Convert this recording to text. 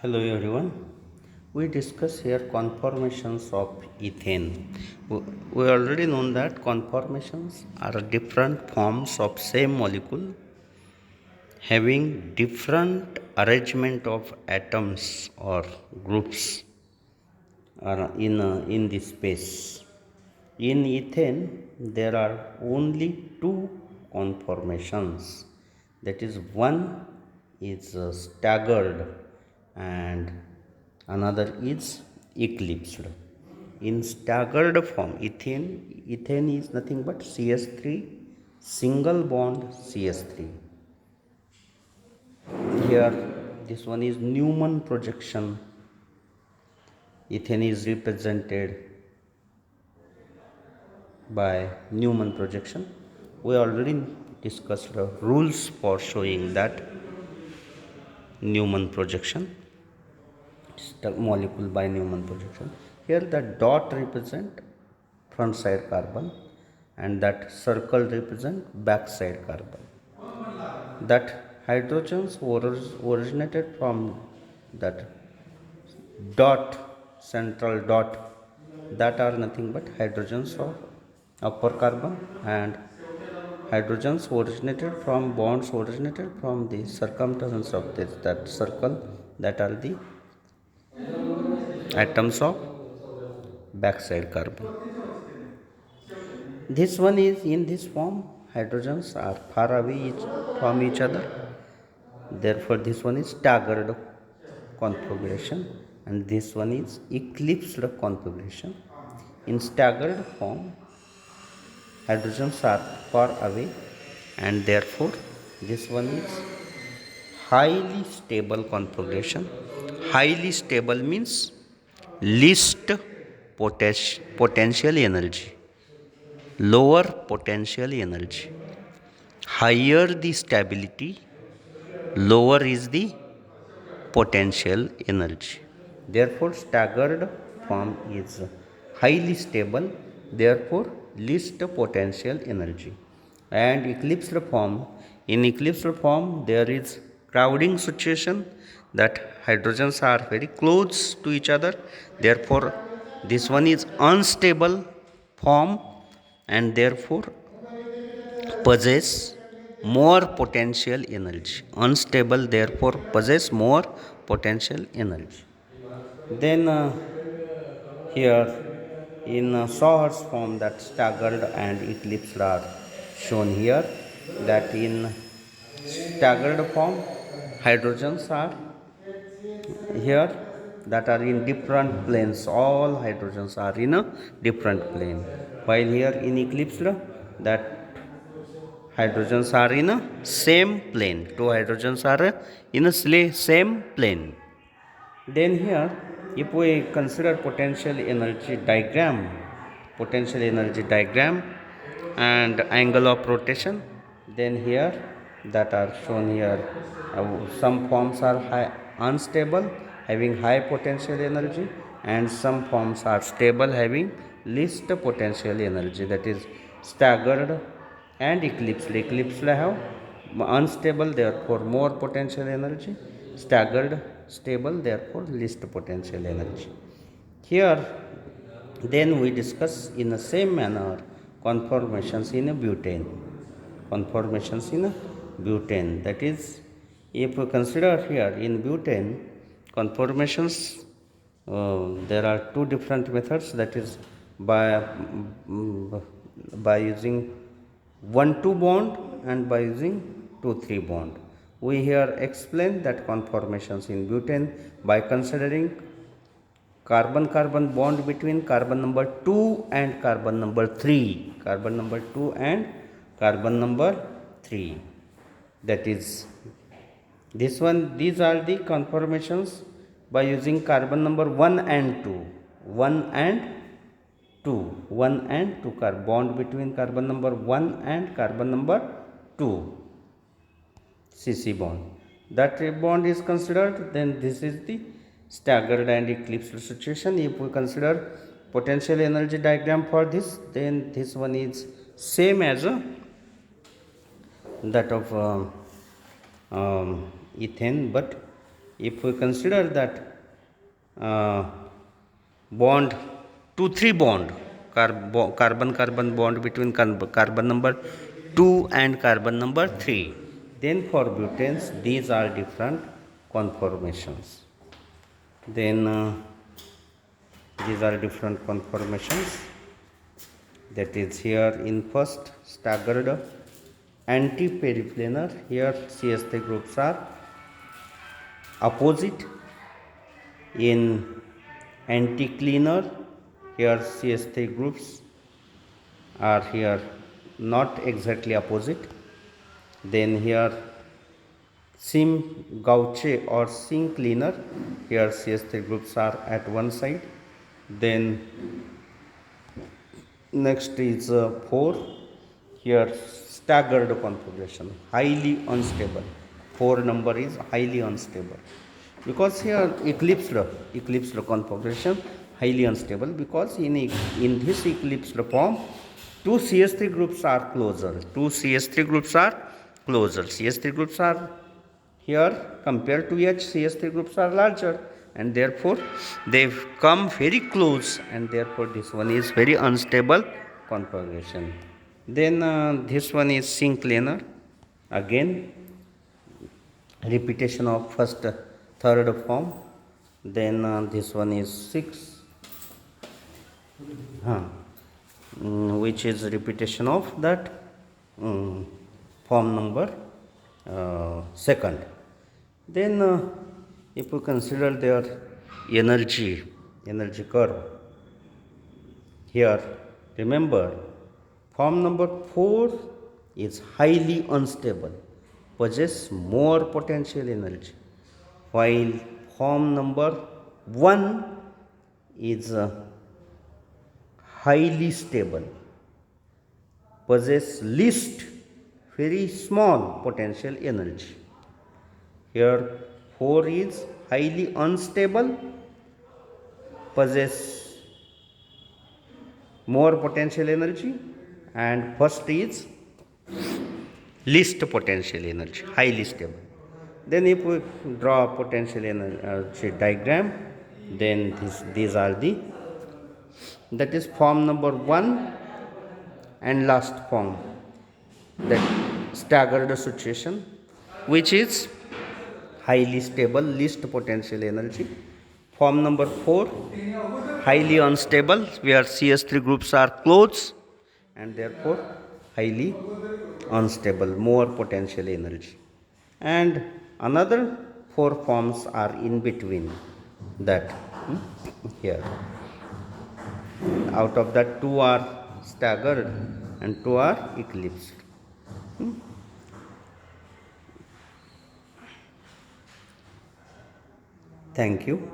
Hello everyone. We discuss here conformations of ethane. We already know that conformations are different forms of same molecule having different arrangement of atoms or groups are in this space. In ethane, there are only two conformations. That is, one is staggered and another is eclipsed. In staggered form, ethane is nothing but CS3, single bond CS3. Here, this one is Newman projection. Ethane is represented by Newman projection. We already discussed the rules for showing that Newman projection, molecule by Newman projection. Here the dot represent front side carbon and that circle represent back side carbon. That hydrogens originated from that dot, central dot, that are nothing but hydrogens of upper carbon, and hydrogens originated from the circumference of this that circle, that are the atoms of backside carbon. This one is in this form, hydrogens are far away from each other, therefore this one is staggered configuration and this one is eclipsed configuration. In staggered form, hydrogens are far away and therefore this one is highly stable configuration. Highly stable means least potential energy, lower potential energy. Higher the stability, lower is the potential energy. Therefore, staggered form is highly stable, therefore least potential energy. And eclipsed form, in eclipsed form there is crowding situation, that hydrogens are very close to each other, therefore this one is unstable form and therefore possess more potential energy. Unstable therefore possess more potential energy. Then here in Sauer's form, that staggered and eclipsed are shown here. That in staggered form, hydrogens are here, that are in different planes. All hydrogens are in a different plane. While here in eclipsed, that hydrogens are in a same plane. Two hydrogens are in a same plane. Then here, if we consider potential energy diagram and angle of rotation, then here that are shown here, some forms are unstable, having high potential energy, and some forms are stable, having least potential energy. That is staggered and eclipsed. Eclipsed have unstable, therefore more potential energy. Staggered, stable, therefore least potential energy. Here, then we discuss in the same manner conformations in a butane. Conformations in a butane. That is, if we consider here in butane conformations, there are two different methods. That is by using 1-2 bond and by using 2-3 bond. We here explain that conformations in butane by considering carbon carbon bond between carbon number 2 and carbon number 3. Carbon number 2 and carbon number 3. That is this one. These are the conformations by using carbon number 1 and 2. 1 and 2. 1 and 2 bond between carbon number 1 and carbon number 2. CC bond. That bond is considered, then this is the staggered and eclipsed situation. If we consider potential energy diagram for this, then this one is same as that of ethane, but if we consider that bond 2 3 bond carbon carbon bond between carbon number 2 and carbon number 3, then for butanes these are different conformations. Then these are different conformations, that is here in first staggered anti-periplanar, here CH3 groups are opposite. In anticlinar, here CH3 groups are here not exactly opposite. Then here sim gauche or synclinar, here CH3 groups are at one side. Then next is 4, here staggered configuration, highly unstable. 4 number is highly unstable because here eclipsed configuration, highly unstable, because in this eclipsed form 2 CH3 groups are closer. 2 CH3 groups are closer. CH3 groups are here compared to H, CH3 groups are larger, and therefore they come very close, and therefore this one is very unstable configuration. Then this one is synclinar, again repetition of first third form. Then this one is 6, which is repetition of that form number second. Then if we consider their energy curve, here remember form number 4 is highly unstable, possess more potential energy, while form number 1 is highly stable, possess least very small potential energy. Here 4 is highly unstable, possess more potential energy, and first is least potential energy, highly stable. Then if we draw a potential energy diagram, then these are the, that is form number 1 and last form, that staggered situation, which is highly stable, least potential energy. Form number 4, highly unstable, where CH3 groups are close and therefore highly unstable, more potential energy. And another 4 forms are in between that, here. Out of that, 2 are staggered and 2 are eclipsed. Thank you.